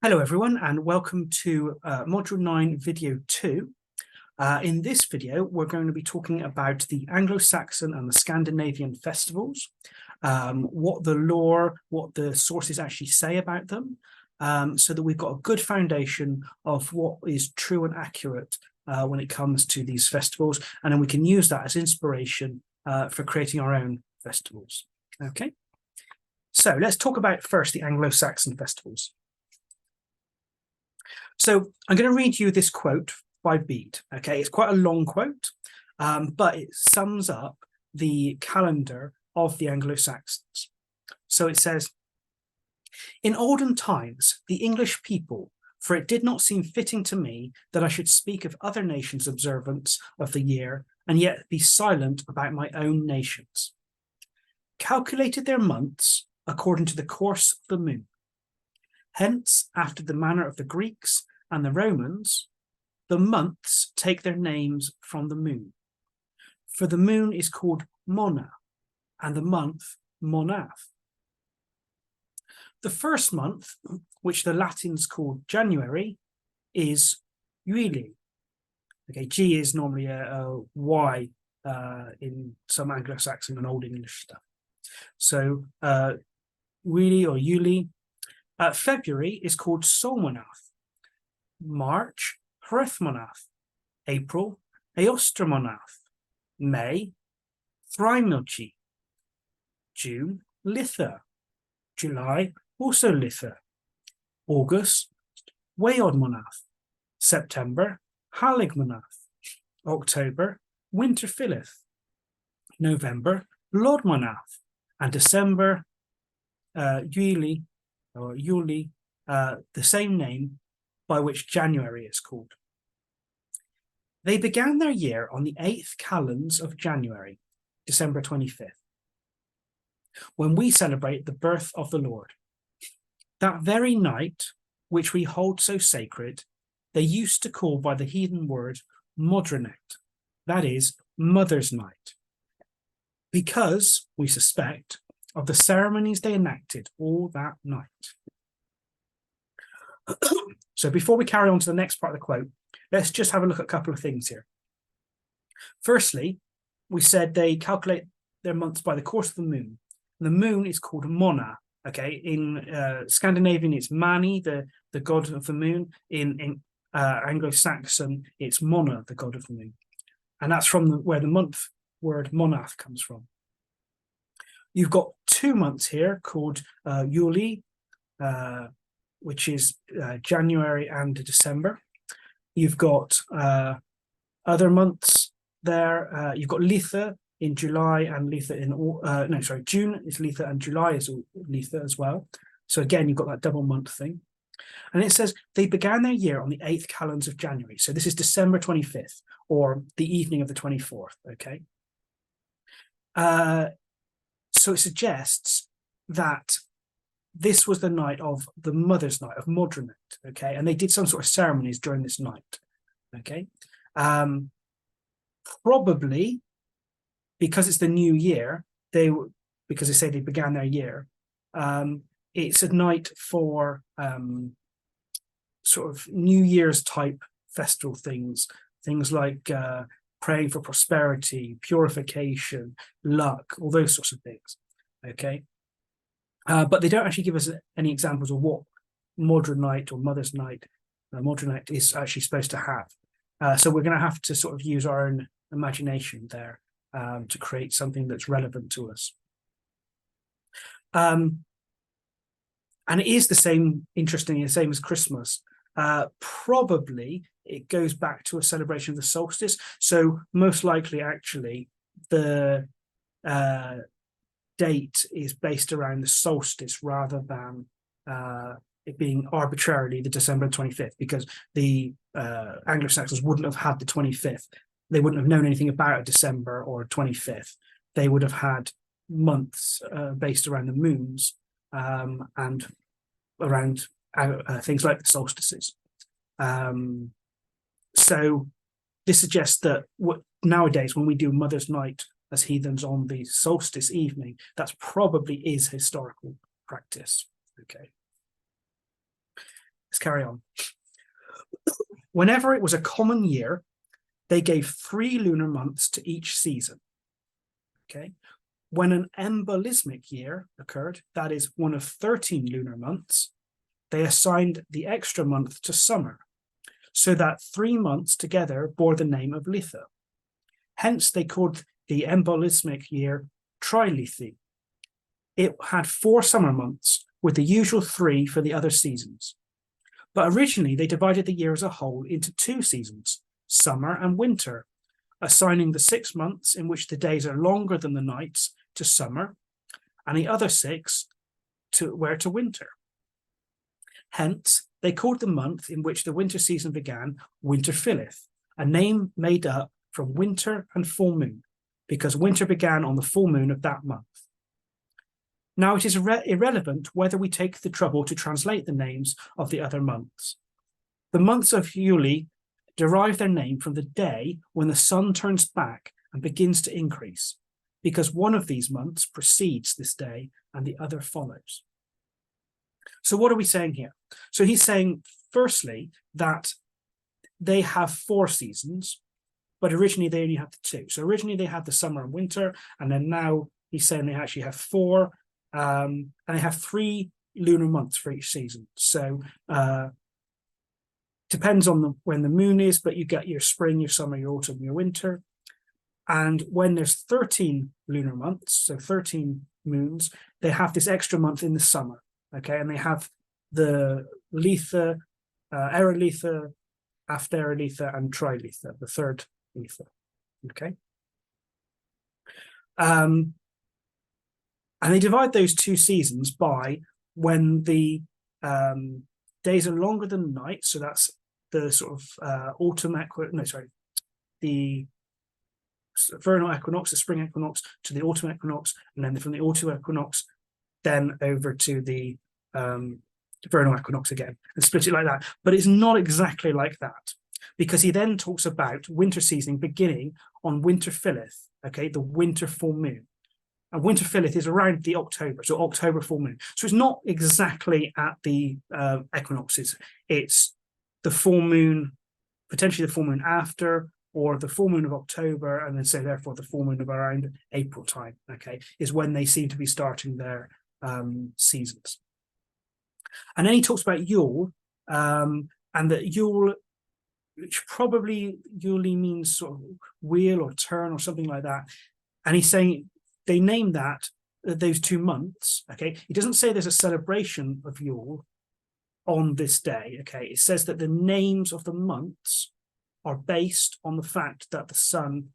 Hello everyone and welcome to Module 9 Video 2. In this video we're going to be talking about the Anglo-Saxon and the Scandinavian festivals, what the lore, what the sources actually say about them, so that we've got a good foundation of what is true and accurate when it comes to these festivals, and then we can use that as inspiration for creating our own festivals. Okay, so let's talk about first the Anglo-Saxon festivals. So I'm going to read you this quote by Bede. Okay, it's quite a long quote, but it sums up the calendar of the Anglo-Saxons. So it says, "In olden times, the English people, for it did not seem fitting to me that I should speak of other nations' observance of the year, and yet be silent about my own nations, calculated their months according to the course of the moon. Hence, after the manner of the Greeks and the Romans, the months take their names from the moon. For the moon is called Mona, and the month Monath. The first month, which the Latins call January, is Juili." Okay, G is normally a Y in some Anglo-Saxon and Old English stuff. So Juili or Yuli. February is called Solmonath. March, Hrethmonath. April, Eostromonath. May, Thrimilchi. June, Litha. July, also Litha. August, Weodmonath. September, Haligmonath. October, Winterfilith. November, Lodmonath. And December, Juili, or Yuli, the same name by which January is called. They began their year on the 8th calends of January, December 25th, when we celebrate the birth of the Lord. That very night, which we hold so sacred, they used to call by the heathen word Modronet, that is, Mother's Night, because, we suspect, of the ceremonies they enacted all that night." So before we carry on to the next part of the quote, let's just have a look at a couple of things here. Firstly, we said they calculate their months by the course of the moon. The moon is called Mona. Okay, in Scandinavian it's Mani, the god of the moon. In Anglo-Saxon it's Mona, the god of the moon, and that's from where the month word Monath comes from. You've got 2 months here called Yuli, which is January and December. You've got other months there. You've got Litha in July and Litha in June is Litha and July is Litha as well. So again, you've got that double month thing. And it says they began their year on the 8th calends of January. So this is December 25th or the evening of the 24th. Okay. So it suggests that this was the night of the Mother's Night, of Modronet, okay? And they did some sort of ceremonies during this night, okay? Probably because it's the new year, because they say they began their year, it's a night for sort of New Year's type festival things like praying for prosperity, purification, luck, all those sorts of things, okay? But they don't actually give us any examples of what Modern Night or Mother's Night, Modern Night is actually supposed to have. So we're going to have to sort of use our own imagination there to create something that's relevant to us. And it is the same, interestingly, the same as Christmas. Probably it goes back to a celebration of the solstice. So most likely, actually, the date is based around the solstice rather than it being arbitrarily the December 25th, because the Anglo-Saxons wouldn't have had the 25th. They wouldn't have known anything about a December or 25th. They would have had months based around the moons and around things like the solstices. So this suggests that nowadays when we do Mother's Night as heathens on the solstice evening, that's probably is historical practice. Okay. Let's carry on. Whenever it was a common year, they gave 3 lunar months to each season. Okay. When an embolismic year occurred, that is one of 13 lunar months, they assigned the extra month to summer, so that 3 months together bore the name of Litha. Hence, they called the embolismic year Trilethe. It had 4 summer months, with the usual 3 for the other seasons. But originally, they divided the year as a whole into 2 seasons, summer and winter, assigning the 6 months in which the days are longer than the nights to summer, and the other 6 to winter. Hence, they called the month in which the winter season began Winterfylleth, a name made up from winter and full moon, because winter began on the full moon of that month. Now, it is irrelevant whether we take the trouble to translate the names of the other months. The months of Yuli derive their name from the day when the sun turns back and begins to increase, because one of these months precedes this day and the other follows. So what are we saying here? So he's saying, firstly, that they have 4 seasons, but originally they only had the 2. So originally they had the summer and winter, and then now he's saying they actually have 4, and they have 3 lunar months for each season. So depends on when the moon is, but you get your spring, your summer, your autumn, your winter. And when there's 13 lunar months, so 13 moons, they have this extra month in the summer, okay? And they have the Litha, Erilitha, Afterilitha, and Trilitha, the 3rd Litha, okay? And they divide those 2 seasons by when the days are longer than the night, so that's the sort of the vernal equinox, the spring equinox, to the autumn equinox, and then from the autumn equinox, then over to the vernal equinox again, and split it like that. But it's not exactly like that, because he then talks about winter seasoning beginning on Winterfylleth, okay, the winter full moon. And Winterfylleth is around the October, so October full moon. So it's not exactly at the equinoxes. It's the full moon, potentially the full moon after, or the full moon of October, and then so therefore the full moon of around April time, okay, is when they seem to be starting their seasons. And then he talks about Yule, and that Yule, which probably Yule means sort of wheel or turn or something like that. And he's saying they name that those 2 months, okay? He doesn't say there's a celebration of Yule on this day, okay? It says that the names of the months are based on the fact that the sun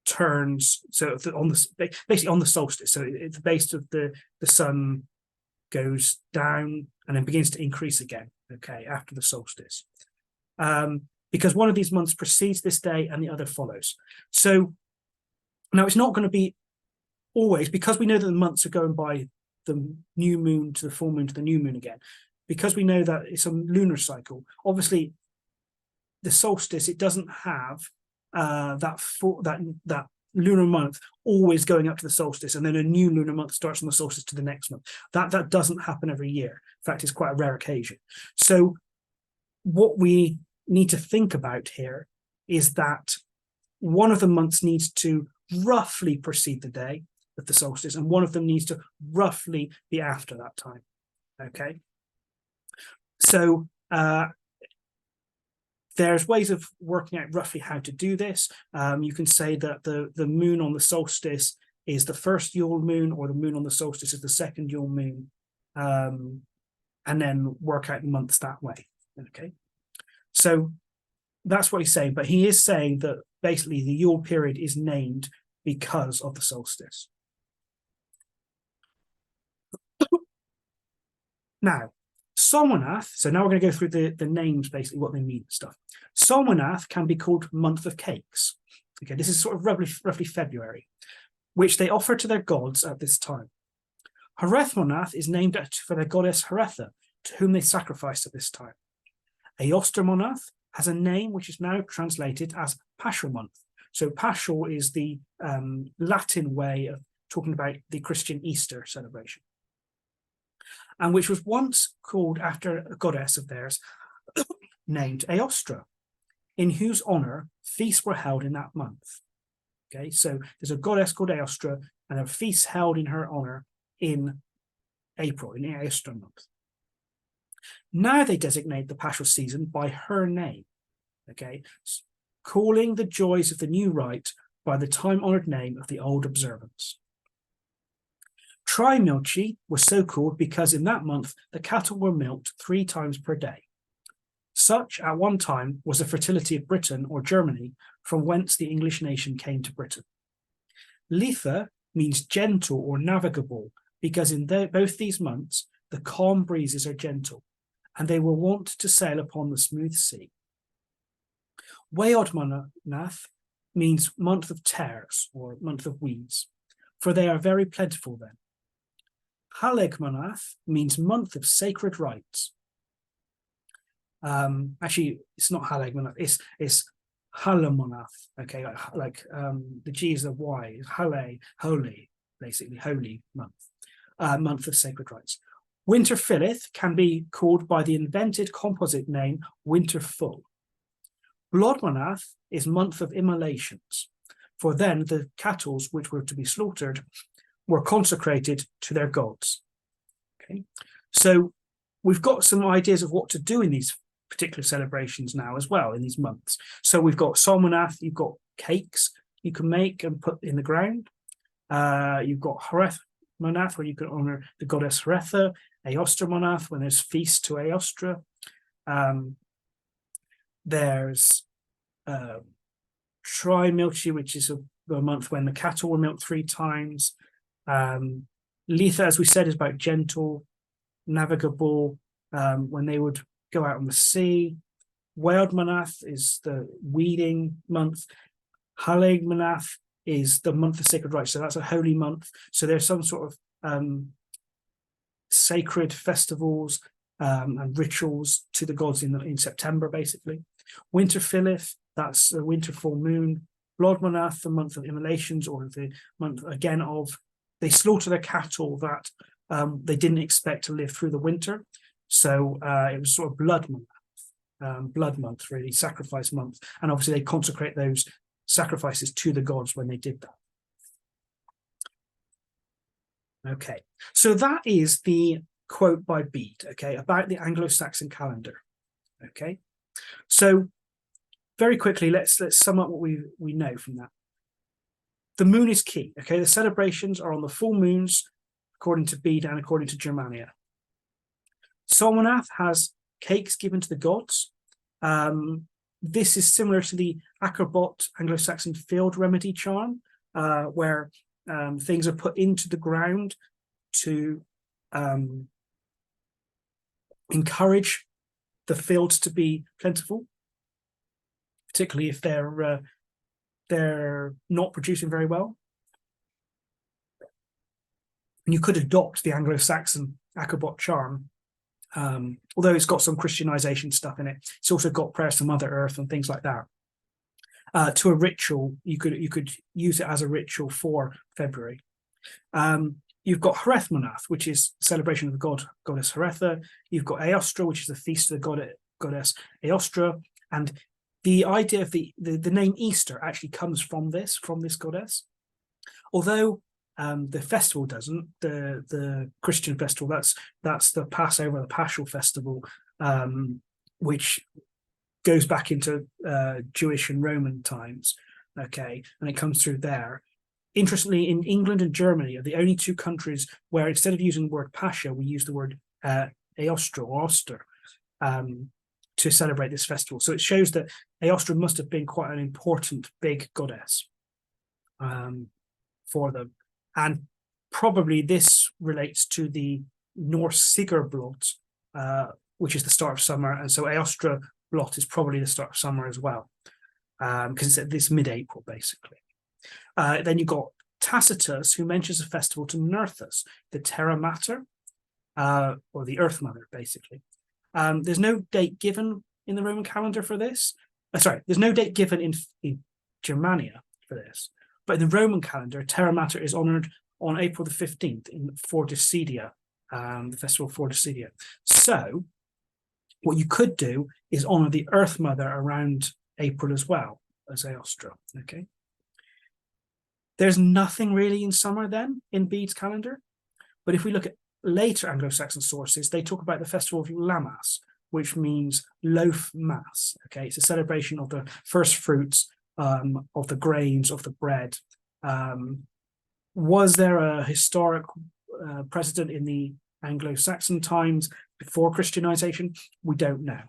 turns, so basically on the solstice. So it's based of the sun goes down and then begins to increase again, okay, after the solstice. Because one of these months precedes this day and the other follows. So now it's not going to be always, because we know that the months are going by the new moon to the full moon to the new moon again, because we know that it's a lunar cycle. Obviously, the solstice, it doesn't have that lunar month always going up to the solstice, and then a new lunar month starts on the solstice to the next month. That doesn't happen every year. In fact, it's quite a rare occasion. So what we need to think about here is that one of the months needs to roughly precede the day of the solstice, and one of them needs to roughly be after that time, okay? So there's ways of working out roughly how to do this. You can say that the moon on the solstice is the first Yule moon, or the moon on the solstice is the second Yule moon, and then work out the months that way, okay? So that's what he's saying, but he is saying that basically the Yule period is named because of the solstice. Now, Solmonath, so now we're going to go through the names, basically what they mean and stuff. Solmonath can be called month of cakes. Okay, this is sort of roughly February, which they offer to their gods at this time. Harethmonath is named for their goddess Haretha, to whom they sacrifice at this time. Eostermonath has a name which is now translated as Paschal month. So Paschal is the Latin way of talking about the Christian Easter celebration. and which was once called after a goddess of theirs named Aostra, in whose honor feasts were held in that month. Okay, so there's a goddess called Aostra, and a feast held in her honor in April, in the Aostra month. Now they designate the Paschal season by her name, okay, calling the joys of the new rite by the time-honored name of the old observance. Trimilchi was so called because in that month the cattle were milked 3 times per day. Such, at one time, was the fertility of Britain or Germany, from whence the English nation came to Britain. Litha means gentle or navigable, because in both these months the calm breezes are gentle, and they were wont to sail upon the smooth sea. Weodmanath means month of tares, or month of weeds, for they are very plentiful then. Halegmanath means month of sacred rites. Actually, it's not Halegmanath, it's Halamonath, okay, like the G is a Y, Hale, holy, basically, holy month, month of sacred rites. Winter Philith can be called by the invented composite name Winter Full. Blodmanath is month of immolations, for then the cattle which were to be slaughtered were consecrated to their gods. Okay, so we've got some ideas of what to do in these particular celebrations now as well, in these months. So we've got Salmonath, you've got cakes you can make and put in the ground. You've got Hrethmonath, where you can honor the goddess Hretha. Aostramonath, when there's feast to Aostra. There's Trimilchi, which is a month when the cattle were milked 3 times. Litha, as we said, is about gentle, navigable, when they would go out on the sea. Weodmanath is the weeding month. Halegmanath is the month of sacred rites, so that's a holy month. So there's some sort of sacred festivals and rituals to the gods in September, basically. Winter Philith, that's the winter full moon. Blodmanath, the month of immolations, or the month again of they slaughter their cattle that they didn't expect to live through the winter. So it was sort of blood month, really, sacrifice month. And obviously they consecrate those sacrifices to the gods when they did that. Okay, so that is the quote by Bede, okay, about the Anglo-Saxon calendar. Okay, so very quickly, let's sum up what we know from that. The moon is key. Okay, the celebrations are on the full moons, according to Bede and according to Germania. Salmonath has cakes given to the gods. This is similar to the Ackerbot Anglo-Saxon field remedy charm, where things are put into the ground to encourage the fields to be plentiful, particularly if they're not producing very well. And you could adopt the Anglo-Saxon Ackerbot charm, although it's got some Christianization stuff in it. It's also got prayers to Mother Earth and things like that. To a ritual, you could use it as a ritual for February. You've got Hrethmonath, which is celebration of the goddess Hretha. You've got Aostra, which is the feast of the goddess Aostra. And the idea of the name Easter actually comes from this goddess. Although the festival doesn't, the Christian festival, that's the Passover, the Paschal festival, which goes back into Jewish and Roman times, okay, and it comes through there. Interestingly, in England and Germany are the only 2 countries where instead of using the word Pascha, we use the word Aostra or Oster to celebrate this festival. So it shows that Aostra must have been quite an important big goddess for them. And probably this relates to the Norse Sigurblot, which is the start of summer. And so Aostra Blot is probably the start of summer as well, because it's at this mid-April, basically. Then you've got Tacitus, who mentions a festival to Nerthus, the Terra Mater, or the Earth Mother, basically. There's no date given in the Roman calendar for this. There's no date given in Germania for this. But in the Roman calendar, Terra Mater is honoured on April the 15th for Decidia, the festival for Lucia. So what you could do is honor the Earth Mother around April as well as Aostra. Okay. There's nothing really in summer then in Bede's calendar. But if we look at later Anglo-Saxon sources, they talk about the festival of Lammas, which means loaf mass. Okay, it's a celebration of the first fruits of the grains, of the bread. Was there a historic precedent in the Anglo-Saxon times before Christianization? We don't know.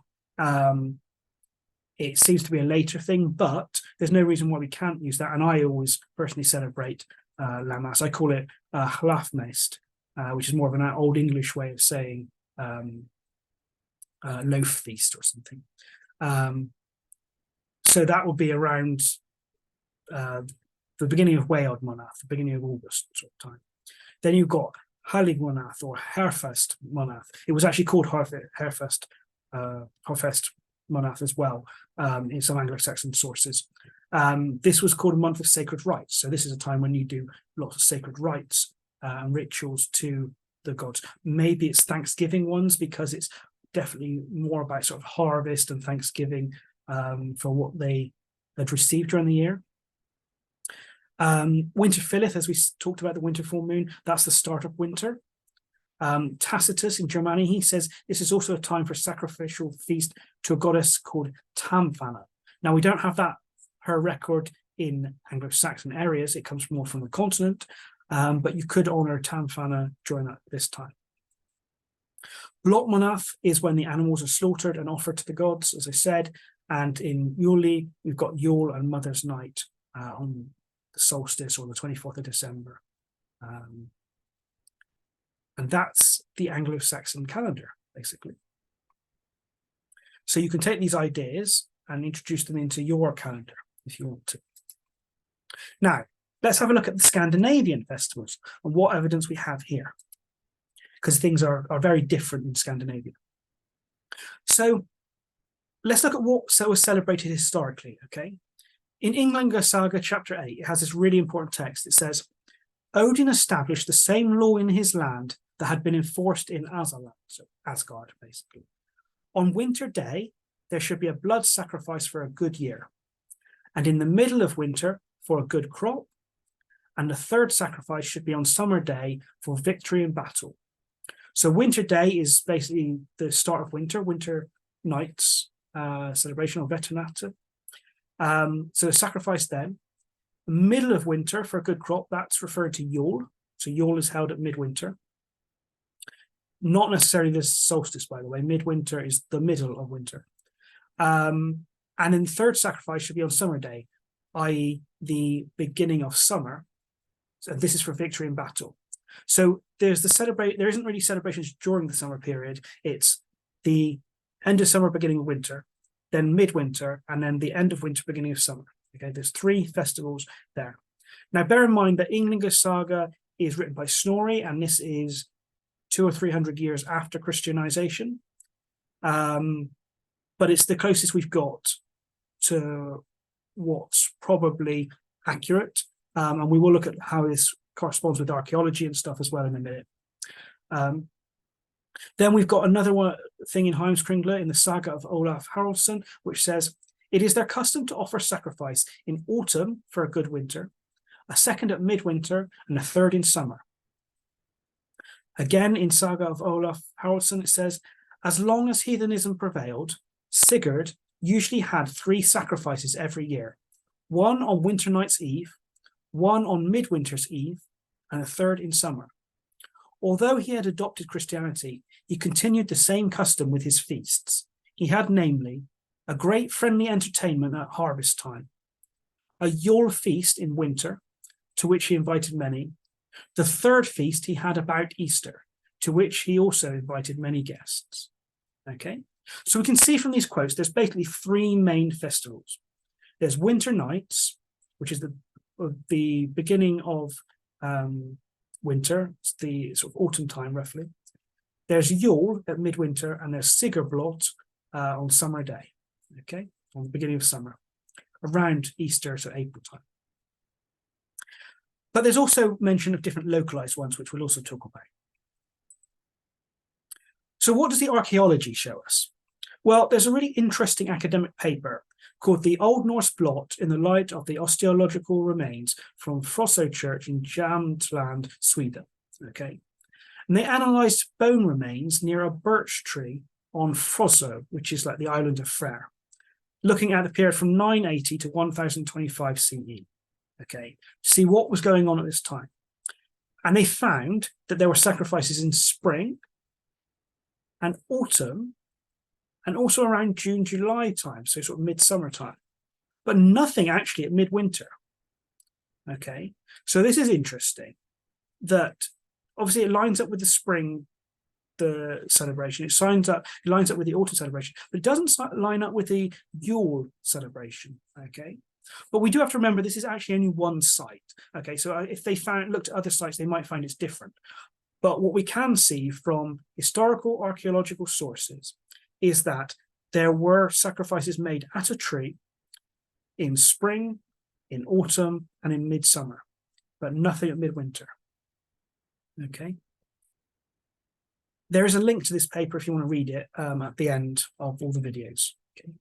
It seems to be a later thing, but there's no reason why we can't use that. And I always personally celebrate Lammas. I call it Hlafmest, which is more of an old English way of saying loaf feast or something. So that will be around the beginning of Weod Monath, the beginning of August sort of time. Then you've got Halig Monath or Herfest Monath. It was actually called Herfest Monath as well in some Anglo-Saxon sources. This was called a month of sacred rites. So this is a time when you do lots of sacred rites and rituals to the gods. Maybe it's Thanksgiving ones because it's definitely more about sort of harvest and Thanksgiving for what they had received during the year. Winter Philith, as we talked about the winter full moon, that's the start of winter. Tacitus in Germany, he says this is also a time for sacrificial feast to a goddess called Tamfana. Now, we don't have her record in Anglo-Saxon areas. It comes more from the continent, but you could honor Tamfana during this time. Blot Monath is when the animals are slaughtered and offered to the gods, as I said. And in Yule, we've got Yule and Mother's Night on the solstice or the 24th of December. And that's the Anglo-Saxon calendar, basically. So you can take these ideas and introduce them into your calendar if you want to. Now, let's have a look at the Scandinavian festivals and what evidence we have here, because things are very different in Scandinavia. So let's look at what was celebrated historically, okay? In Ynglinga Saga, chapter 8, it has this really important text. It says, Odin established the same law in his land that had been enforced in Asaland, so Asgard, basically. On winter day, there should be a blood sacrifice for a good year, and in the middle of winter for a good crop, and the third sacrifice should be on summer day for victory in battle. So winter day is basically the start of winter nights, celebration of Vetternata. So a sacrifice then. Middle of winter for a good crop, that's referred to Yule. So Yule is held at midwinter. Not necessarily the solstice, by the way. Midwinter is the middle of winter. And then the third sacrifice should be on summer day, i.e. the beginning of summer. So this is for victory in battle. So there isn't really celebrations during the summer period. It's the end of summer, beginning of winter, then midwinter, and then the end of winter, beginning of summer. Okay, there's 3 festivals there. Now, bear in mind that Ynglinga Saga is written by Snorri, and this is 200 or 300 years after Christianization. But it's the closest we've got to what's probably accurate. And we will look at how this corresponds with archaeology and stuff as well in a minute. Then we've got another thing in Heimskringla in the Saga of Olaf Haraldsson, which says, it is their custom to offer sacrifice in autumn for a good winter, a second at midwinter, and a third in summer. Again, in Saga of Olaf Haraldsson, it says, as long as heathenism prevailed, Sigurd usually had 3 sacrifices every year, one on Winter Night's Eve, one on Midwinter's Eve, and a third in summer. Although he had adopted Christianity, he continued the same custom with his feasts. He had, namely, a great friendly entertainment at harvest time, a Yule feast in winter, to which he invited many. The third feast he had about Easter, to which he also invited many guests. Okay, so we can see from these quotes, there's basically 3 main festivals. There's Winter Nights, which is the beginning of winter, it's the sort of autumn time roughly. There's Yule at midwinter, and there's Sigurblot on summer day, okay, on the beginning of summer, around Easter, so April time. But there's also mention of different localized ones, which we'll also talk about. So what does the archaeology show us? Well, there's a really interesting academic paper called The Old Norse Blot in the Light of the Osteological Remains from Frosso Church in Jämtland, Sweden. Okay. And they analysed bone remains near a birch tree on Frosso, which is like the island of Freyr, looking at the period from 980 to 1025 CE. Okay, see what was going on at this time. And they found that there were sacrifices in spring and autumn, and also around June, July time, so sort of midsummer time, but nothing actually at midwinter. Okay, so this is interesting that obviously it lines up with the spring, the celebration, it lines up with the autumn celebration, but it doesn't line up with the Yule celebration. Okay, but we do have to remember this is actually only one site. Okay, so if they looked at other sites, they might find it's different. But what we can see from historical archaeological sources is that there were sacrifices made at a tree in spring, in autumn, and in midsummer, but nothing at midwinter. Okay. There is a link to this paper if you want to read it at the end of all the videos. Okay.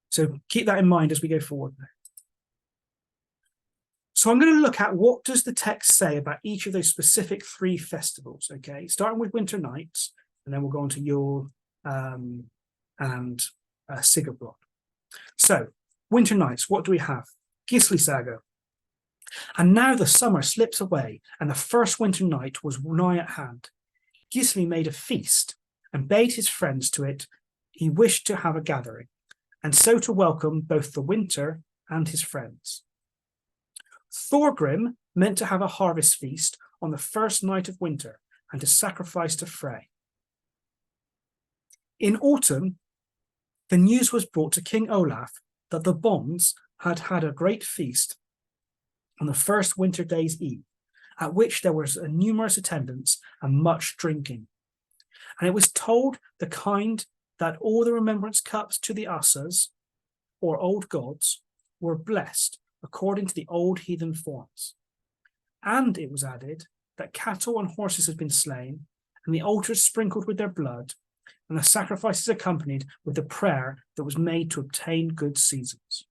So keep that in mind as we go forward. So I'm going to look at what does the text say about each of those specific 3 festivals. Okay, starting with Winter Nights, and then we'll go on to Yule and Sigurblot. So Winter Nights, what do we have? Gisli Saga. And now the summer slips away, and the first winter night was nigh at hand. Gisli made a feast, and bade his friends to it. He wished to have a gathering, and so to welcome both the winter and his friends. Thorgrim meant to have a harvest feast on the first night of winter, and to sacrifice to Frey. In autumn, the news was brought to King Olaf that the Bonds had had a great feast on the first winter day's eve, at which there was a numerous attendance and much drinking. And it was told the kind that all the remembrance cups to the Asas, or old gods, were blessed according to the old heathen forms. And it was added that cattle and horses had been slain, and the altars sprinkled with their blood, and the sacrifices accompanied with the prayer that was made to obtain good seasons.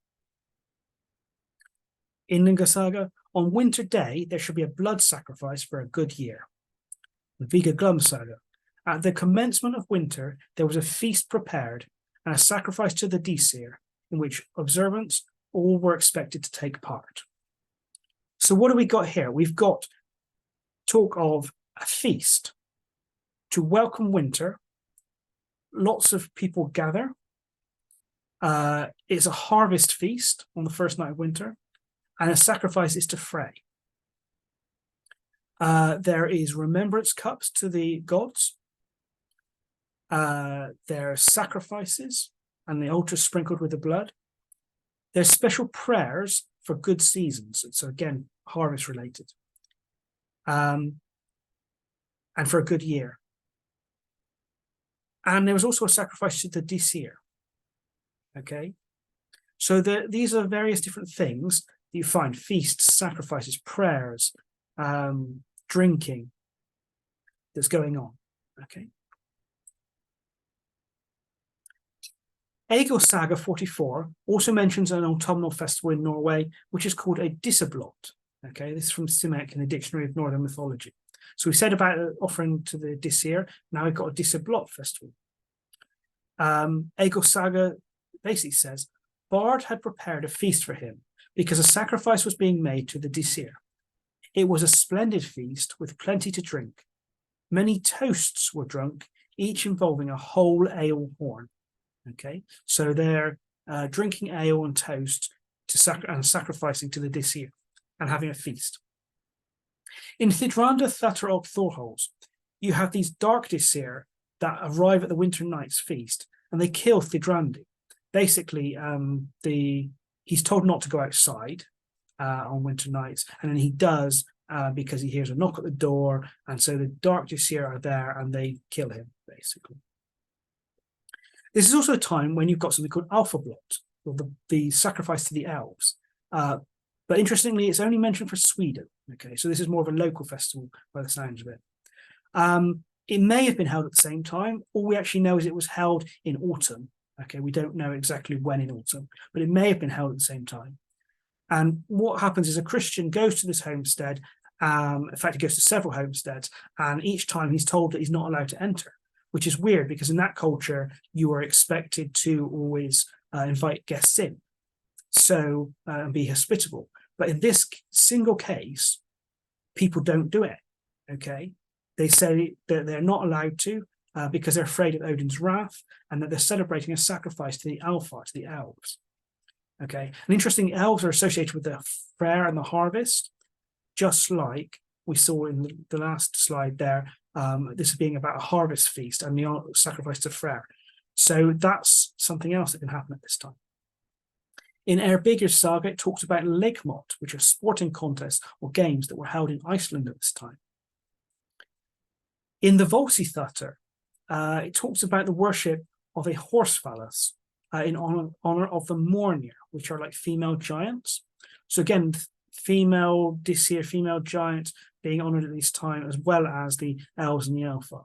In Linga Saga, on winter day, there should be a blood sacrifice for a good year. In Viga Glum Saga, at the commencement of winter, there was a feast prepared and a sacrifice to the Disir, in which observants all were expected to take part. So what do we got here? We've got talk of a feast to welcome winter. Lots of people gather. It's a harvest feast on the first night of winter, and a sacrifice is to Frey. There is remembrance cups to the gods. There are sacrifices, and the altar sprinkled with the blood. There's special prayers for good seasons, so again, harvest related, and for a good year. And there was also a sacrifice to the Disir. Okay, so these are various different things that you find: feasts, sacrifices, prayers, drinking that's going on. Okay. Egil Saga 44 also mentions an autumnal festival in Norway, which is called a Disseblot. Okay, this is from Simek in the Dictionary of Northern Mythology. So we said about offering to the Disir, now we've got a Disseblot festival. Egil Saga basically says, Bard had prepared a feast for him because a sacrifice was being made to the Disir. It was a splendid feast with plenty to drink. Many toasts were drunk, each involving a whole ale horn. Okay, so they're drinking ale and toast and sacrificing to the Disir and having a feast. In Thidrandr Thatarog Thorhols, you have these dark Disir that arrive at the Winter Night's feast, and they kill Thidrandi. Basically, he's told not to go outside on winter nights, and then he does because he hears a knock at the door, and so the dark Disir are there and they kill him, basically. This is also a time when you've got something called Alphablot, or the sacrifice to the elves. But interestingly, it's only mentioned for Sweden. Okay, so this is more of a local festival by the sounds of it. It may have been held at the same time. All we actually know is it was held in autumn. Okay, we don't know exactly when in autumn, but it may have been held at the same time. And what happens is a Christian goes to this homestead. In fact, he goes to several homesteads, and each time he's told that he's not allowed to enter, which is weird because in that culture, you are expected to always invite guests in, so and be hospitable. But in this single case, people don't do it. Okay, they say that they're not allowed to because they're afraid of Odin's wrath, and that they're celebrating a sacrifice to the Alfar, to the elves. Okay, and interesting, elves are associated with the fair and the harvest, just like we saw in the last slide there. This being about a harvest feast and the sacrifice to Freyr. So that's something else that can happen at this time. In Eyrbyggja's saga, it talks about leikmot, which are sporting contests or games that were held in Iceland at this time. In the Volsithatter, it talks about the worship of a horse phallus in honor of the Mornir, which are like female giants. So again, female Disir, female giants being honored at this time, as well as the elves and the Alfar.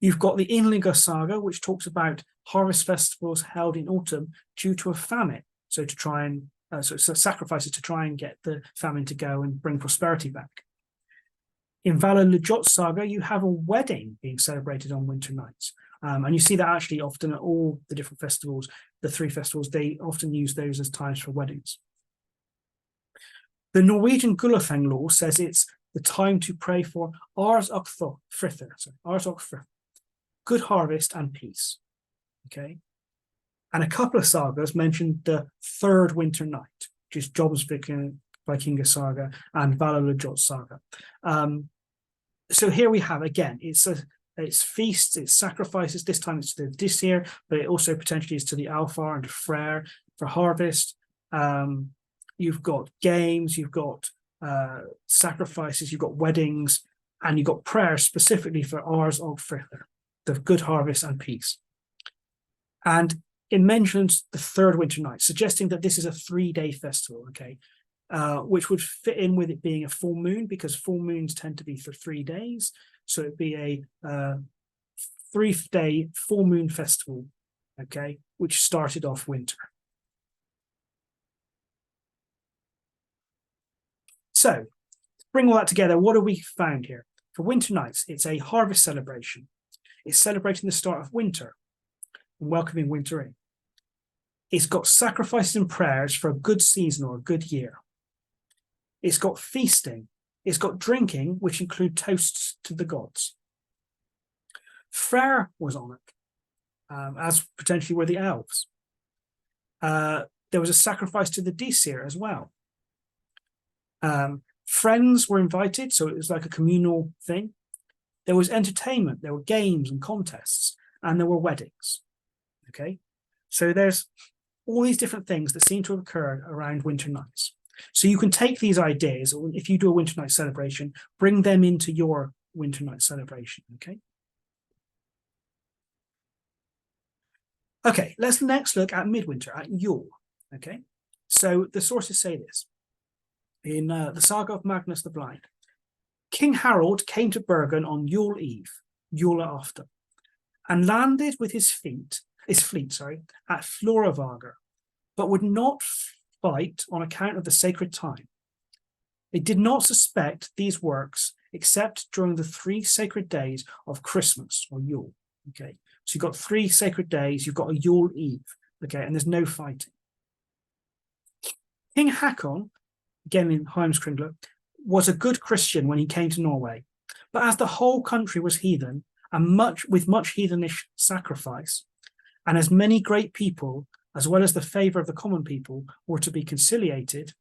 You've got the Inlinga saga, which talks about harvest festivals held in autumn due to a famine. So to try and so sacrifices to try and get the famine to go and bring prosperity back. In Vala Lujot's saga, you have a wedding being celebrated on winter nights. And you see that actually often at all the different festivals, the 3 festivals, they often use those as times for weddings. The Norwegian Gulafeng law says it's the time to pray for Ars och Frithr, good harvest and peace. Okay. And a couple of sagas mentioned the 3rd winter night, which is Jobsvikinga saga and Vala Lujot's saga. So here we have, again, it's feasts, it's sacrifices. This time it's to the Disir, but it also potentially is to the Alfar and to Freyr for harvest. You've got games, you've got sacrifices, you've got weddings, and you've got prayers specifically for Ars og Frithr, the good harvest and peace. And it mentions the 3rd winter night, suggesting that this is a 3-day festival, okay, which would fit in with it being a full moon, because full moons tend to be for 3 days. So it'd be a 3-day full moon festival, okay, which started off winter. So, to bring all that together, what have we found here? For winter nights, it's a harvest celebration. It's celebrating the start of winter and welcoming winter in. It's got sacrifices and prayers for a good season or a good year. It's got feasting. It's got drinking, which include toasts to the gods. Freyr was honoured, as potentially were the elves. There was a sacrifice to the Disir as well. Friends were invited, so it was like a communal thing. There was entertainment, there were games and contests, and there were weddings. Okay, so there's all these different things that seem to have occurred around winter nights. So you can take these ideas, or if you do a winter night celebration, bring them into your winter night celebration. Okay. Okay, let's next look at midwinter, at Yule. Okay, so the sources say this. In the saga of Magnus the Blind, King Harold came to Bergen on Yule Eve, Yule after, and landed with his fleet at Floravagar, but would not fight on account of the sacred time. They did not suspect these works except during the 3 sacred days of Christmas or Yule. Okay, so you've got 3 sacred days, you've got a Yule Eve, okay, and there's no fighting. King Hakon, again in Heimskringla, was a good Christian when he came to Norway, but as the whole country was heathen and much heathenish sacrifice, and as many great people, as well as the favour of the common people, were to be conciliated,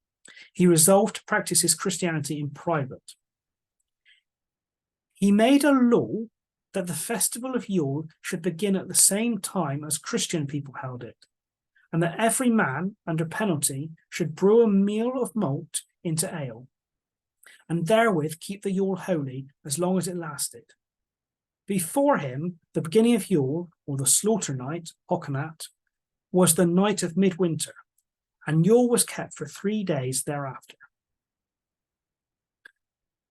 he resolved to practice his Christianity in private. He made a law that the festival of Yule should begin at the same time as Christian people held it, and that every man, under penalty, should brew a meal of malt into ale, and therewith keep the Yule holy as long as it lasted. Before him, the beginning of Yule, or the slaughter night, Hokanat, was the night of midwinter, and Yule was kept for 3 days thereafter.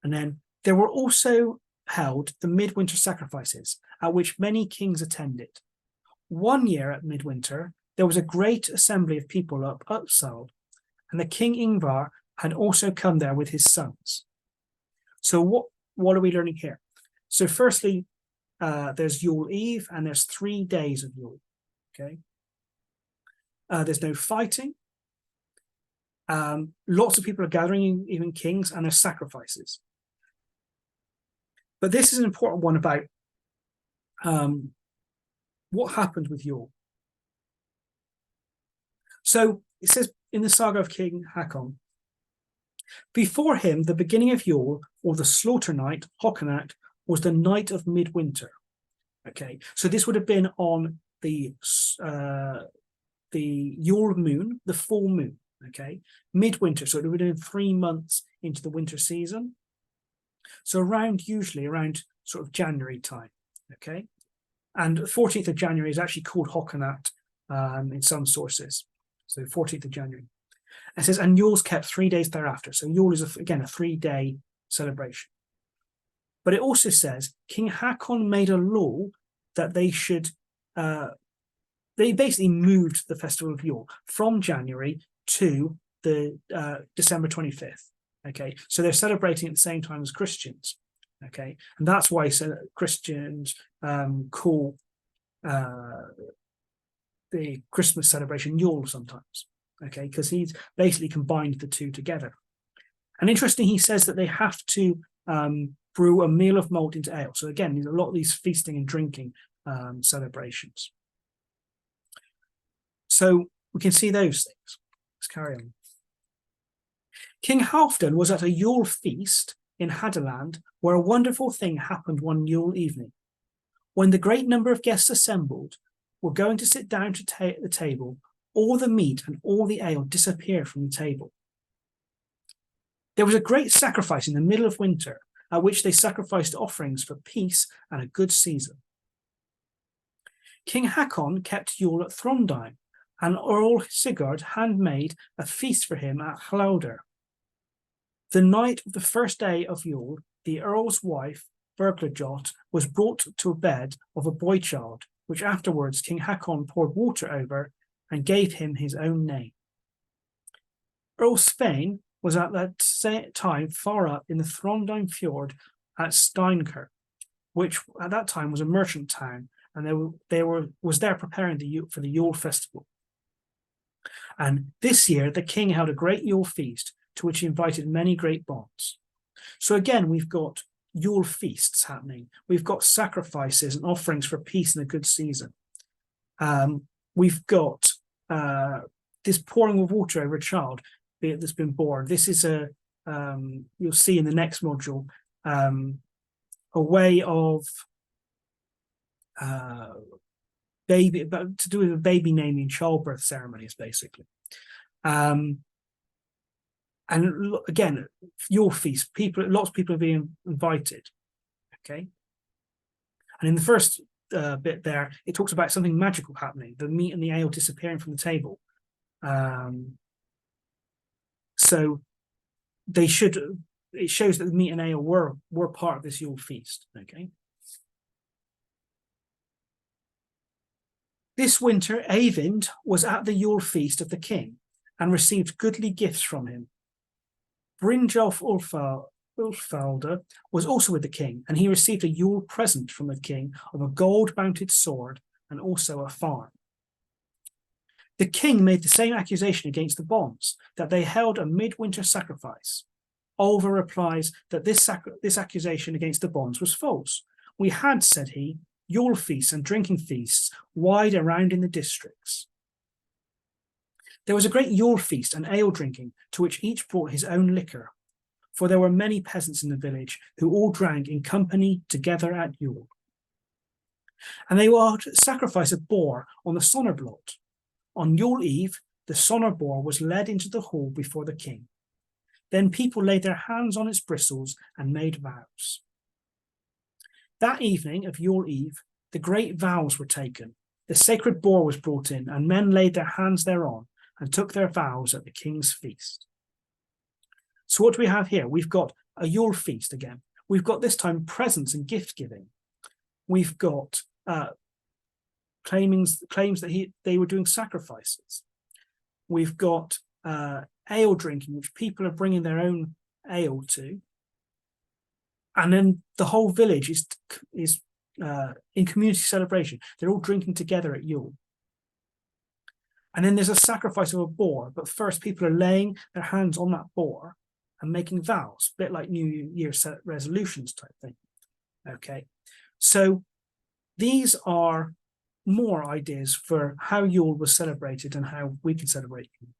And then there were also held the midwinter sacrifices, at which many kings attended. One year at midwinter, there was a great assembly of people at Uppsala, and the king Ingvar had also come there with his sons. So what are we learning here? So firstly, there's Yule Eve, and there's 3 days of Yule. Okay. There's no fighting. Lots of people are gathering, even kings, and there's sacrifices. But this is an important one about what happened with Yule. So it says in the saga of King Hakon, before him, the beginning of Yule, or the slaughter night, Håkanact, was the night of midwinter. Okay, so this would have been on the Yule moon, the full moon. Okay, midwinter, so it would have been 3 months into the winter season. So usually around sort of January time. Okay, and 14th of January is actually called Håkanact in some sources. So 14th of January. It says, and Yule's kept 3 days thereafter. So Yule is, again, a 3-day celebration. But it also says King Hakon made a law that they should, they basically moved the festival of Yule from January to the December 25th. Okay, so they're celebrating at the same time as Christians. Okay, and that's why Christians call the Christmas celebration Yule sometimes. Okay, because he's basically combined the two together. And interesting, he says that they have to brew a meal of malt into ale. So again, there's a lot of these feasting and drinking celebrations. So we can see those things. Let's carry on. King Halfdan was at a Yule feast in Hadeland, where a wonderful thing happened one Yule evening. When the great number of guests assembled were going to sit down to the table, all the meat and all the ale disappeared from the table. There was a great sacrifice in the middle of winter, at which they sacrificed offerings for peace and a good season. King Hakon kept Yule at Throndheim, and Earl Sigurd handmade a feast for him at Hlauder. The night of the first day of Yule, the Earl's wife, Berglejot, was brought to a bed of a boy child, which afterwards King Hakon poured water over and gave him his own name. Earl Svein was at that time far up in the Throndheim fjord at Steinkirk, which at that time was a merchant town, and they was there preparing for the Yule festival. And this year the king held a great Yule feast, to which he invited many great bonds. So again, we've got Yule feasts happening. We've got sacrifices and offerings for peace and a good season. We've got this pouring of water over a child that's been born. This is you'll see in the next module, a way of to do with a baby naming, childbirth ceremonies, basically. And again, Yule feast, lots of people are being invited. Okay. And in the first bit there, it talks about something magical happening, the meat and the ale disappearing from the table. So it shows that the meat and ale were part of this Yule feast. Okay. This winter, Eyvind was at the Yule feast of the king and received goodly gifts from him. Brynjolf Ulfalda was also with the king, and he received a Yule present from the king of a gold-mounted sword and also a farm. The king made the same accusation against the bonds, that they held a midwinter sacrifice. Olva replies that this accusation against the bonds was false. We had, said he, Yule feasts and drinking feasts wide around in the districts. There was a great Yule feast and ale drinking, to which each brought his own liquor, for there were many peasants in the village who all drank in company together at Yule. And they were to sacrifice a boar on the Sonnerblot. On Yule Eve, the Sonner boar was led into the hall before the king. Then people laid their hands on its bristles and made vows. That evening of Yule Eve, the great vows were taken. The sacred boar was brought in, and men laid their hands thereon, and took their vows at the king's feast. So what do we have here? We've got a Yule feast again. We've got this time presents and gift giving. We've got claims that they were doing sacrifices. We've got ale drinking, which people are bringing their own ale to. And then the whole village is in community celebration. They're all drinking together at Yule. And then there's a sacrifice of a boar, but first people are laying their hands on that boar and making vows, a bit like New Year's resolutions type thing. Okay, so these are more ideas for how Yule was celebrated and how we can celebrate Yule.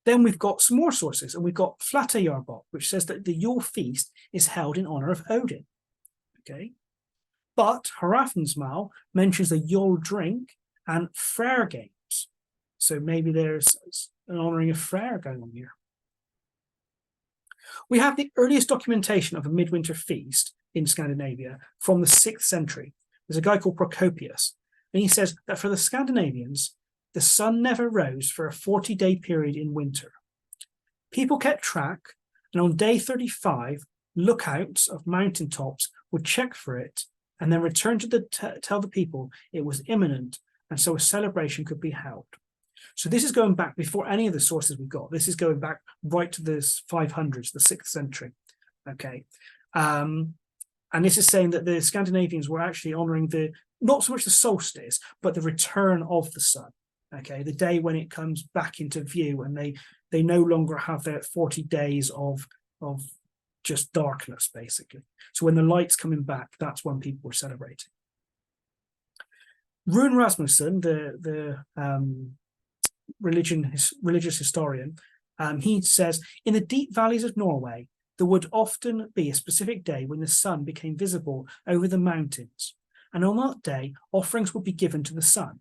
Then we've got some more sources, and we've got Flateyjarbók, which says that the Yule feast is held in honor of Odin. Okay, but Hrafnsmal mentions the Yule drink and Freyr games. So maybe there's an honoring of Freyr going on here. We have the earliest documentation of a midwinter feast in Scandinavia from the 6th century. There's a guy called Procopius, and he says that for the Scandinavians, the sun never rose for a 40-day period in winter. People kept track, and on day 35, lookouts of mountaintops would check for it and then return to tell the people it was imminent, and so a celebration could be held. So this is going back before any of the sources we've got. This is going back right to the 500s, the 6th century. Okay. And this is saying that the Scandinavians were actually honoring not so much the solstice, but the return of the sun. Okay, the day when it comes back into view, and they no longer have their 40 days of just darkness, basically. So when the light's coming back, that's when people were celebrating. Rune Rasmussen, the religious historian, he says, in the deep valleys of Norway, there would often be a specific day when the sun became visible over the mountains, and on that day, offerings would be given to the sun.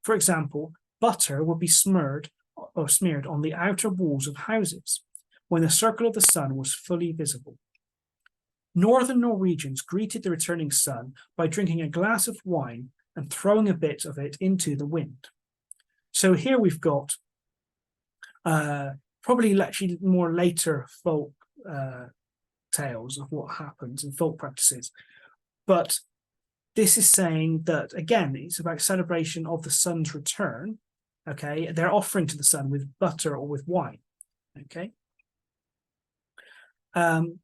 For example, butter would be smeared on the outer walls of houses when the circle of the sun was fully visible. Northern Norwegians greeted the returning sun by drinking a glass of wine and throwing a bit of it into the wind. So here we've got probably actually more later folk tales of what happens and folk practices. But this is saying that, again, it's about celebration of the sun's return. Okay, they're offering to the sun with butter or with wine. Okay. Then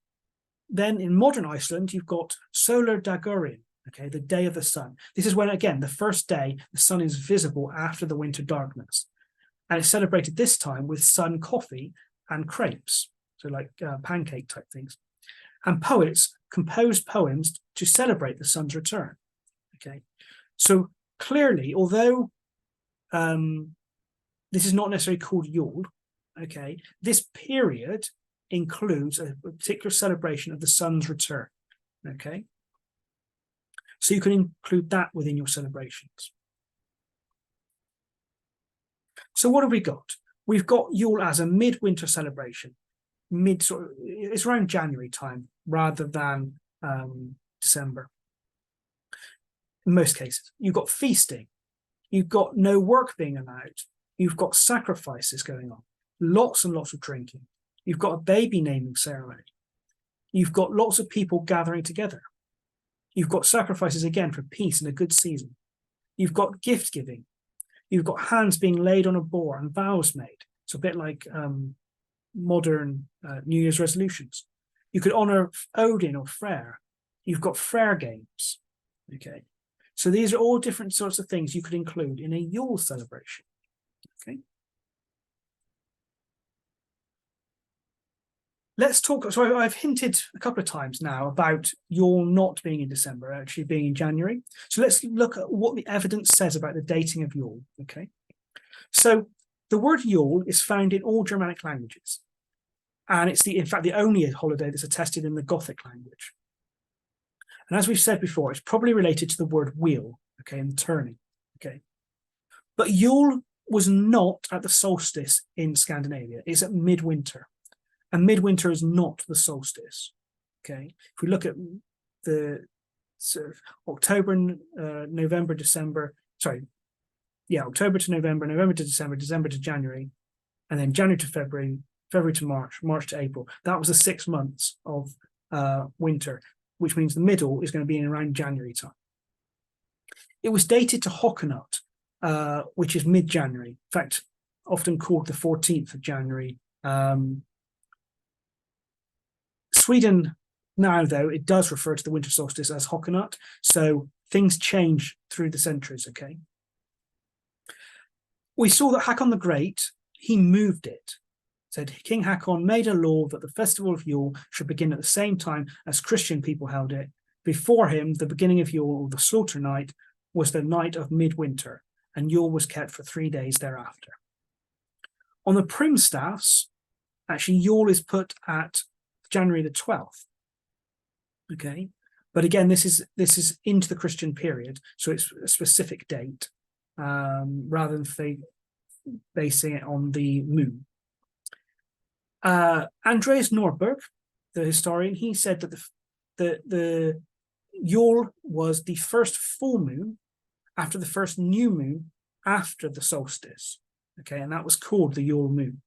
in modern Iceland, you've got Solar Dagurinn, okay, the day of the sun. This is when, again, the first day the sun is visible after the winter darkness. And it's celebrated this time with sun coffee and crepes, so like pancake type things. And poets composed poems to celebrate the sun's return. Okay, so clearly, although this is not necessarily called Yule, okay, this period includes a particular celebration of the sun's return. Okay, so you can include that within your celebrations. So what have we got? We've got Yule as a midwinter celebration. It's around January time rather than December. In most cases, you've got feasting, you've got no work being allowed, you've got sacrifices going on, lots and lots of drinking, you've got a baby naming ceremony, you've got lots of people gathering together, you've got sacrifices again for peace and a good season, you've got gift giving, you've got hands being laid on a boar and vows made. It's a bit like modern New Year's resolutions. You could honor Odin or Freyr. You've got Freyr games. Okay, so these are all different sorts of things you could include in a Yule celebration. Okay, let's talk. So I've hinted a couple of times now about Yule not being in December, actually being in January. So let's look at what the evidence says about the dating of Yule. Okay, so the word Yule is found in all Germanic languages. And it's in fact the only holiday that's attested in the Gothic language. And as we've said before, it's probably related to the word wheel, okay, and turning, okay. But Yule was not at the solstice in Scandinavia. It's at midwinter. And midwinter is not the solstice, okay. If we look at the sort of October, November, December, October to November, November to December, December to January, and then January to February, February to March, March to April. That was the 6 months of winter, which means the middle is going to be in around January time. It was dated to Hokanut, which is mid-January. In fact, often called the 14th of January. Sweden now, though, it does refer to the winter solstice as Hokanut. So things change through the centuries, okay? We saw that Hakon the Great, he moved it. Said King Hakon made a law that the festival of Yule should begin at the same time as Christian people held it. Before him, the beginning of Yule, or the slaughter night, was the night of midwinter, and Yule was kept for 3 days thereafter. On the primstaffs, actually Yule is put at January the 12th. Okay, but again, this is into the Christian period, so it's a specific date, rather than basing it on the moon. Andreas Norberg, the historian, he said that the Yule was the first full moon after the first new moon after the solstice. Okay, and that was called the Yule moon.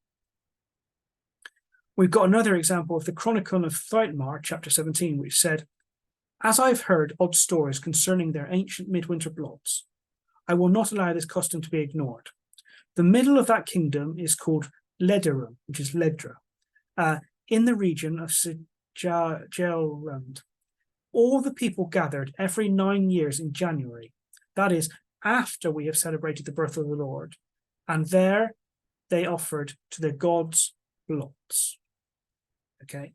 We've got another example of the Chronicon of Threitmar, chapter 17, which said, "As I've heard odd stories concerning their ancient midwinter blots, I will not allow this custom to be ignored. The middle of that kingdom is called Lederum, which is Ledra, in the region of Sgelrund. All the people gathered every 9 years in January, that is, after we have celebrated the birth of the Lord, and there they offered to their gods blots." Okay,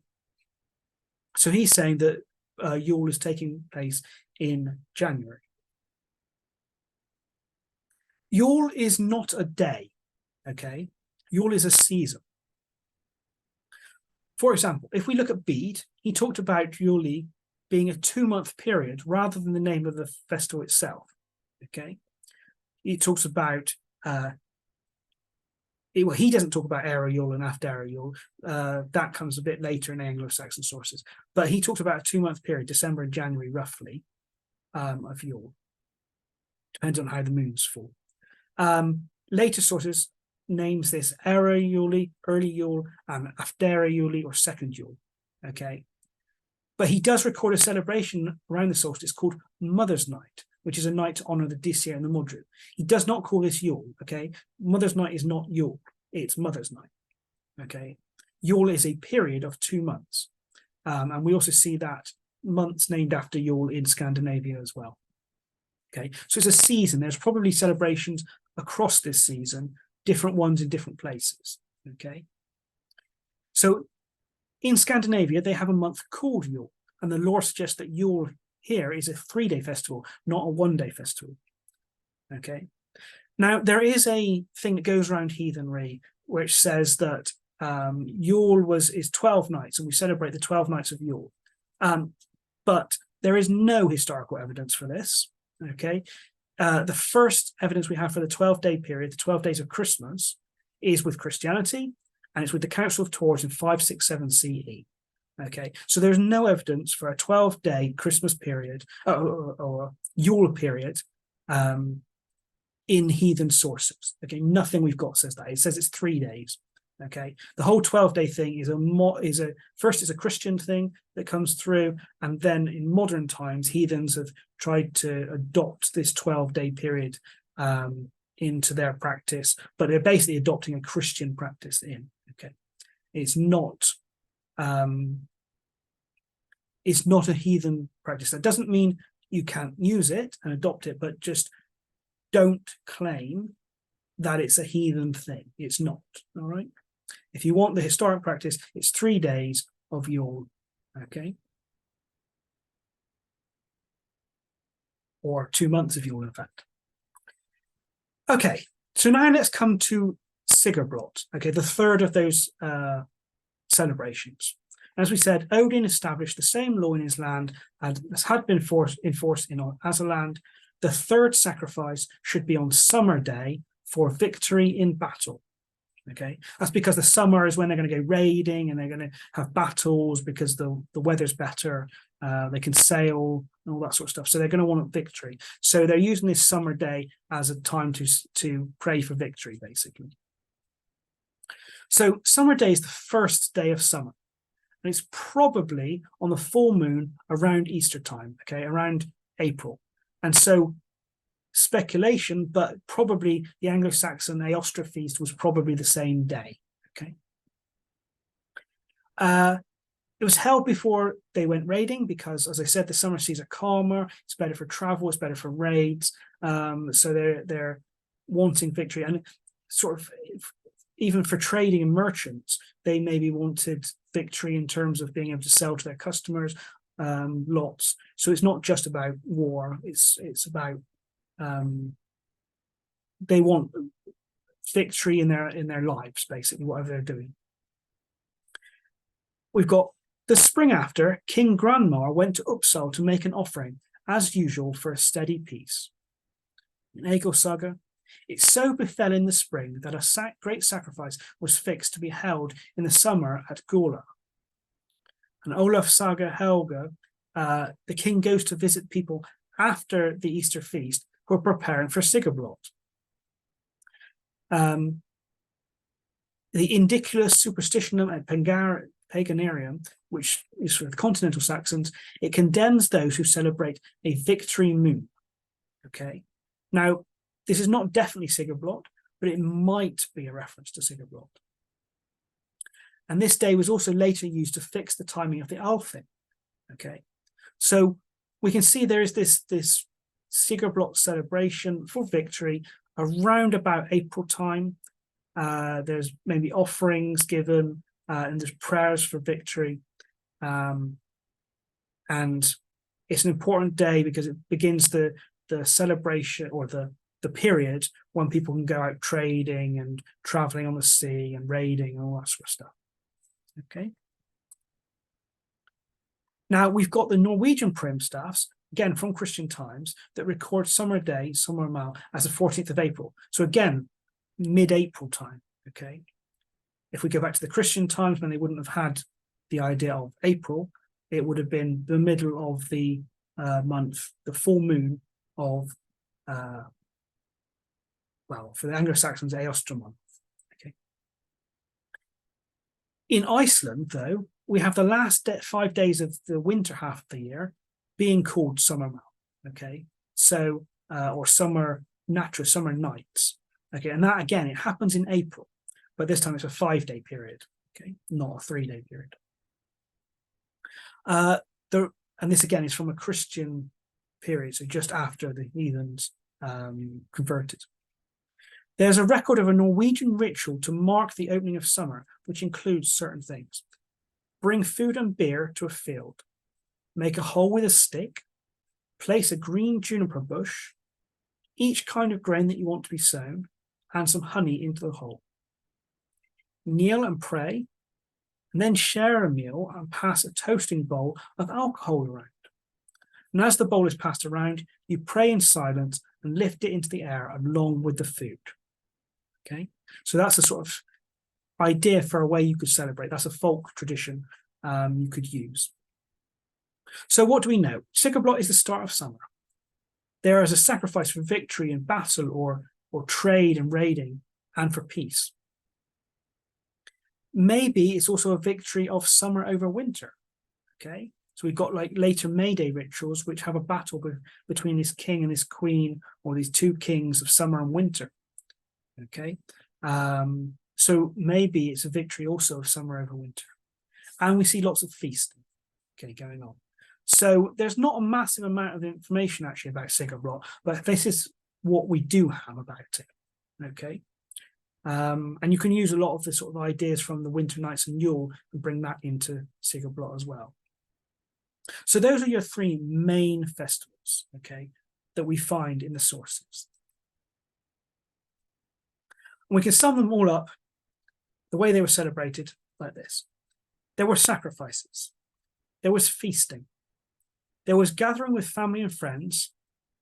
so he's saying that Yule is taking place in January. Yule is not a day, okay? Yule is a season. For example, if we look at Bede, he talked about Yule being a 2-month period rather than the name of the festival itself, okay? He talks about he doesn't talk about Era Yule and After Yule. That comes a bit later in Anglo-Saxon sources. But he talks about a 2-month period, December and January, roughly, of Yule. Depends on how the moons fall. Later sources names this Era Yule, early Yule, After Yule, or second Yule. Okay. But he does record a celebration around the solstice called Mother's Night, which is a night to honor the Disir and the Modru. He does not call this Yule, okay? Mother's Night is not Yule, it's Mother's Night, okay? Yule is a period of 2 months. And we also see that months named after Yule in Scandinavia as well, okay? So it's a season. There's probably celebrations across this season, different ones in different places, okay? So in Scandinavia, they have a month called Yule, and the lore suggests that Yule here is a 3-day festival, not a 1-day festival. Okay. Now, there is a thing that goes around Heathenry which says that Yule is 12 nights, and we celebrate the 12 nights of Yule. But there is no historical evidence for this. Okay. The first evidence we have for the 12-day period, the 12 days of Christmas, is with Christianity, and it's with the Council of Tours in 567 CE. Okay, so there's no evidence for a 12-day Christmas period or Yule period in heathen sources. Okay, nothing we've got says that. It says it's 3 days. Okay, the whole 12-day thing is a Christian thing that comes through, and then in modern times, heathens have tried to adopt this 12-day period into their practice, but they're basically adopting a Christian practice in. Okay, it's not a heathen practice. That doesn't mean you can't use it and adopt it, but just don't claim that it's a heathen thing. It's not. All right. If you want the historic practice, it's 3 days of Yule. Okay. Or 2 months of Yule, in fact. Okay. So now let's come to Sigurblot. Okay, the third of those celebrations. As we said, Odin established the same law in his land as had been enforced in Asaland. The third sacrifice should be on summer day for victory in battle. Okay, that's because the summer is when they're going to go raiding and they're going to have battles because the weather's better. They can sail and all that sort of stuff. So they're going to want a victory. So they're using this summer day as a time to pray for victory, basically. So summer day is the first day of summer, and it's probably on the full moon around Easter time, okay, around April. And so speculation, but probably the Anglo-Saxon Aostra feast was probably the same day, okay. It was held before they went raiding because, as I said, the summer seas are calmer. It's better for travel. It's better for raids. So they're wanting victory, and sort of even for trading and merchants, they maybe wanted victory in terms of being able to sell to their customers lots. So it's not just about war. It's about they want victory in their lives, basically, whatever they're doing. We've got the spring after, King Granmar went to Uppsala to make an offering, as usual, for a steady peace. In Egil Saga, it so befell in the spring that a great sacrifice was fixed to be held in the summer at Gula. And Olaf Saga Helga, the king goes to visit people after the Easter feast who are preparing for Sigablot. The Indiculus Superstitionum et Paganarium, which is for the continental Saxons, it condemns those who celebrate a victory moon. Okay, now this is not definitely Sigablot, but it might be a reference to Sigablot. And this day was also later used to fix the timing of the Althing. Okay, so we can see there is this Sigablot celebration for victory around about April time. There's maybe offerings given, and there's prayers for victory. And it's an important day because it begins the celebration, or the period when people can go out trading and traveling on the sea and raiding and all that sort of stuff. Okay. Now we've got the Norwegian primstaffs, again from Christian times, that record summer day, summer mal, as the 14th of April. So again, mid-April time. Okay. If we go back to the Christian times when they wouldn't have had the idea of April, it would have been the middle of the month, the full moon of, well, for the Anglo-Saxons, Aostra month. Okay. In Iceland, though, we have the last 5 days of the winter half of the year being called summer mal. Okay, so or summer natra, summer nights. Okay, and that again, it happens in April, but this time it's a 5-day period. Okay, not a 3-day period. And this again is from a Christian period, so just after the heathens converted. There's a record of a Norwegian ritual to mark the opening of summer, which includes certain things. Bring food and beer to a field. Make a hole with a stick. Place a green juniper bush, each kind of grain that you want to be sown, and some honey into the hole. Kneel and pray, and then share a meal and pass a toasting bowl of alcohol around. And as the bowl is passed around, you pray in silence and lift it into the air along with the food. Okay, so that's a sort of idea for a way you could celebrate. That's a folk tradition you could use. So what do we know? Sigablot is the start of summer. There is a sacrifice for victory in battle or trade and raiding, and for peace. Maybe it's also a victory of summer over winter. Okay, so we've got like later May Day rituals which have a battle between this king and this queen, or these two kings of summer and winter. Okay, so maybe it's a victory also of summer over winter. And we see lots of feasting, okay, going on. So there's not a massive amount of information actually about Sigablot, but this is what we do have about it, okay? And you can use a lot of the sort of ideas from the Winter Nights and Yule and bring that into Sigablot as well. So those are your 3 main festivals, okay, that we find in the sources. And we can sum them all up the way they were celebrated like this. There were sacrifices. There was feasting. There was gathering with family and friends,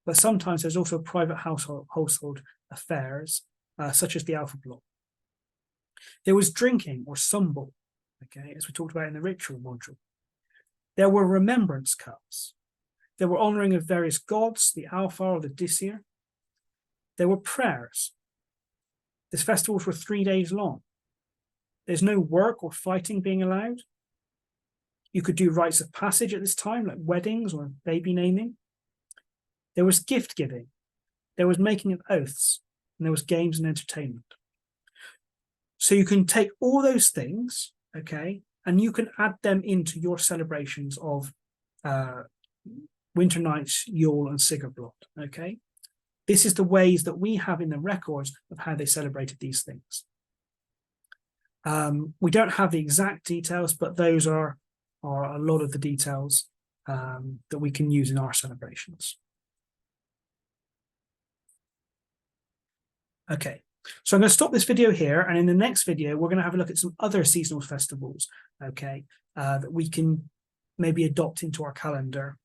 but sometimes there's also private household affairs, such as the Alphablot. There was drinking or sumbel, okay, as we talked about in the ritual module. There were remembrance cups. There were honouring of various gods, the Alpha or the Disir. There were prayers. These festivals were 3 days long. There's no work or fighting being allowed. You could do rites of passage at this time, like weddings or baby naming. There was gift giving. There was making of oaths, and there was games and entertainment. So you can take all those things, okay, and you can add them into your celebrations of Winter Nights, Yule, and Sigerblot, okay? This is the ways that we have in the records of how they celebrated these things. We don't have the exact details, but those are a lot of the details that we can use in our celebrations. Okay, so I'm going to stop this video here, and in the next video, we're going to have a look at some other seasonal festivals, okay, that we can maybe adopt into our calendar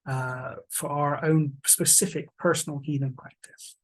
for our own specific personal heathen practice.